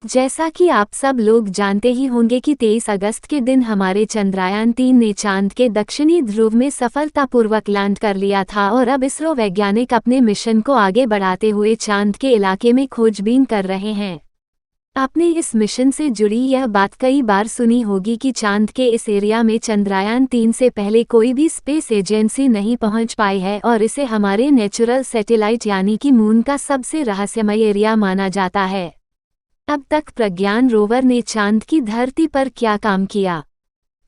जैसा कि आप सब लोग जानते ही होंगे कि 23 अगस्त के दिन हमारे चंद्रयान-3 ने चांद के दक्षिणी ध्रुव में सफलतापूर्वक लैंड कर लिया था और अब इसरो वैज्ञानिक अपने मिशन को आगे बढ़ाते हुए चांद के इलाके में खोजबीन कर रहे हैं। आपने इस मिशन से जुड़ी यह बात कई बार सुनी होगी कि चांद के इस एरिया में चंद्रयान-3 से पहले कोई भी स्पेस एजेंसी नहीं पहुंच पाई है और इसे हमारे नेचुरल सैटेलाइट यानी कि मून का सबसे रहस्यमय एरिया माना जाता है। अब तक प्रज्ञान रोवर ने चांद की धरती पर क्या काम किया?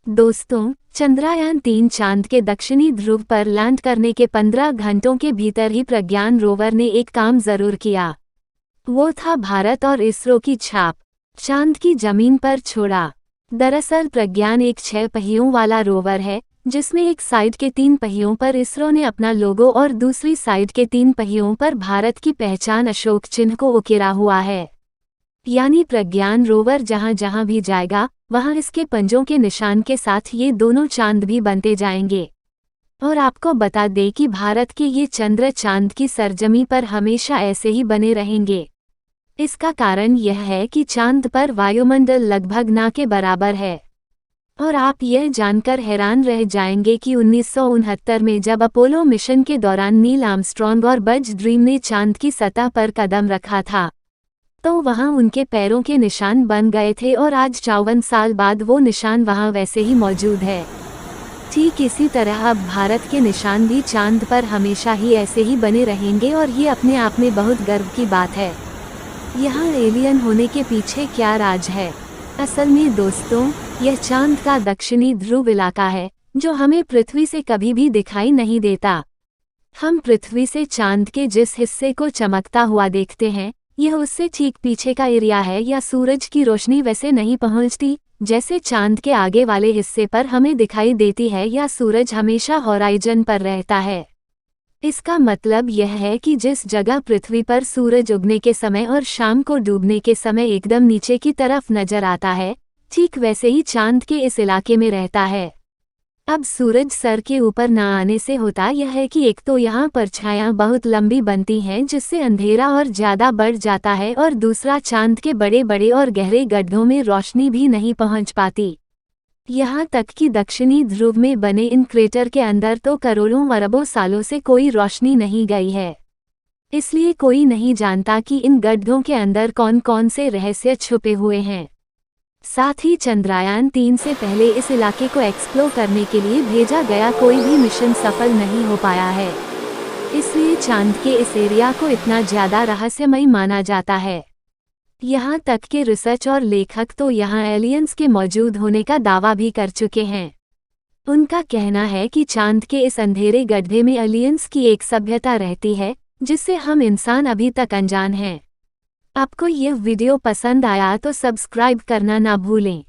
दोस्तों, चंद्रयान-3 चांद के दक्षिणी ध्रुव पर लैंड करने के 15 घंटों के भीतर ही प्रज्ञान रोवर ने एक काम जरूर किया। वो था भारत और इसरो की छाप चांद की जमीन पर छोड़ा। दरअसल प्रज्ञान एक 6 पहियों वाला रोवर है, जिसमें एक साइड के 3 पहियों पर इसरो ने अपना लोगो और दूसरी साइड के 3 पहियों पर भारत की पहचान अशोक चिन्ह को उकेरा हुआ है। यानी प्रज्ञान रोवर जहां जहां भी जाएगा, वहां इसके पंजों के निशान के साथ ये दोनों चांद भी बनते जाएंगे। और आपको बता दें कि भारत के ये चंद्र चांद की सरजमी पर हमेशा ऐसे ही बने रहेंगे। इसका कारण यह है कि चांद पर वायुमंडल लगभग ना के बराबर है। और आप यह जानकर हैरान रह जाएंगे कि 1969 में जब अपोलो मिशन के दौरान नील आर्मस्ट्रॉन्ग और बज ड्रीम ने चांद की सतह पर कदम रखा था, तो वहां उनके पैरों के निशान बन गए थे और आज 54 साल बाद वो निशान वहां वैसे ही मौजूद है। ठीक इसी तरह अब भारत के निशान भी चांद पर हमेशा ही ऐसे ही बने रहेंगे और ये अपने आप में बहुत गर्व की बात है। यहाँ एलियन होने के पीछे क्या राज है? असल में दोस्तों, यह चांद का दक्षिणी ध्रुव इलाका है, जो हमें पृथ्वी से कभी भी दिखाई नहीं देता। हम पृथ्वी से चांद के जिस हिस्से को चमकता हुआ देखते हैं, यह उससे ठीक पीछे का एरिया है या सूरज की रोशनी वैसे नहीं पहुंचती जैसे चांद के आगे वाले हिस्से पर हमें दिखाई देती है या सूरज हमेशा हॉराइजन पर रहता है। इसका मतलब यह है कि जिस जगह पृथ्वी पर सूरज उगने के समय और शाम को डूबने के समय एकदम नीचे की तरफ नजर आता है, ठीक वैसे ही चांद के इस इलाके में रहता है। अब सूरज सर के ऊपर न आने से होता यह है कि एक तो यहाँ परछायां बहुत लंबी बनती हैं जिससे अंधेरा और ज़्यादा बढ़ जाता है, और दूसरा चांद के बड़े बड़े और गहरे गड्ढों में रोशनी भी नहीं पहुँच पाती। यहाँ तक कि दक्षिणी ध्रुव में बने इन क्रेटर के अंदर तो करोड़ों अरबों सालों से कोई रोशनी नहीं गई है। इसलिए कोई नहीं जानता कि इन गड्ढों के अंदर कौन कौन से रहस्य छुपे हुए हैं। साथ ही चंद्रयान-3 से पहले इस इलाके को एक्सप्लोर करने के लिए भेजा गया कोई भी मिशन सफल नहीं हो पाया है। इसलिए चांद के इस एरिया को इतना ज़्यादा रहस्यमय माना जाता है। यहाँ तक के रिसर्च और लेखक तो यहाँ एलियंस के मौजूद होने का दावा भी कर चुके हैं। उनका कहना है कि चांद के इस अंधेरे गड्ढे में एलियंस की एक सभ्यता रहती है, जिससे हम इंसान अभी तक अनजान हैं। आपको यह वीडियो पसंद आया तो सब्सक्राइब करना ना भूलें।